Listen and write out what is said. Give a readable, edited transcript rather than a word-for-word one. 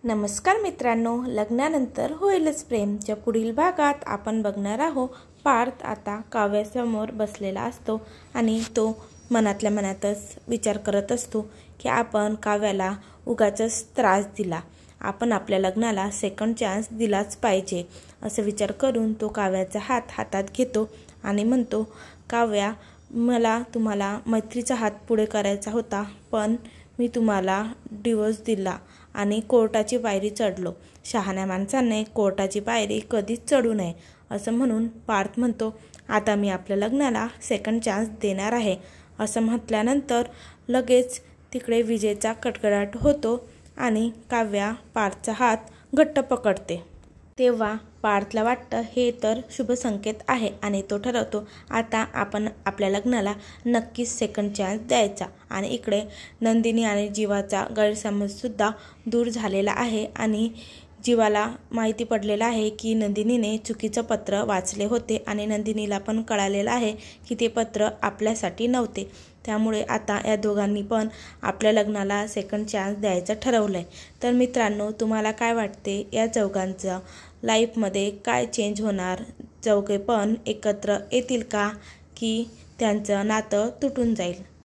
नमस्कार मित्रांनो, लग्नानंतर होईलच प्रेमच्या पुढील भागात आपण बघणार आहोत पार्थ आता काव्यासमोर बसलेला असतो आणि तो मनातल्या मनातच विचार करत असतो की आपण काव्याला उगाचच त्रास दिला, आपण आपल्या लग्नाला सेकंड चान्स दिलाच पाहिजे असं विचार करून तो काव्याचा हात हातात घेतो आणि म्हणतो, काव्या, मला तुम्हाला मैत्रीचा हात पुढे करायचा होता, पण मी तुम्हाला डिवोर्स दिला आणि कोर्टाची पायरी चढलो. शहाण्या माणसाने कोर्टाची पायरी कधीच चढू नये असं म्हणून पार्थ म्हणतो, आता मी आपल्या लग्नाला सेकंड चान्स देणार आहे. असं म्हटल्यानंतर लगेच तिकडे विजेचा कडकडाट होतो आणि काव्या पार्थचा हात घट्ट पकडते. तेव्हा पार्थला वाटतं हे तर शुभ संकेत आहे आणि तो ठरवतो आता आपण आपल्या लग्नाला नक्कीच सेकंड चान्स द्यायचा. आणि इकडे नंदिनी आणि जीवाचा गैरसमजसुद्धा दूर झालेला आहे आणि जीवाला माहिती पडलेलं आहे की नंदिनीने चुकीचं पत्र वाचले होते आणि नंदिनीला पण कळालेलं आहे की ते पत्र आपल्यासाठी नव्हते. त्यामुळे आता या दोघांनी पण आपल्या लग्नाला सेकंड चान्स द्यायचं ठरवलं आहे. तर मित्रांनो, तुम्हाला काय वाटते या चौघांचं लाईफमध्ये काय चेंज होणार? चौघे पण एकत्र येतील का की त्यांचं नातं तुटून जाईल?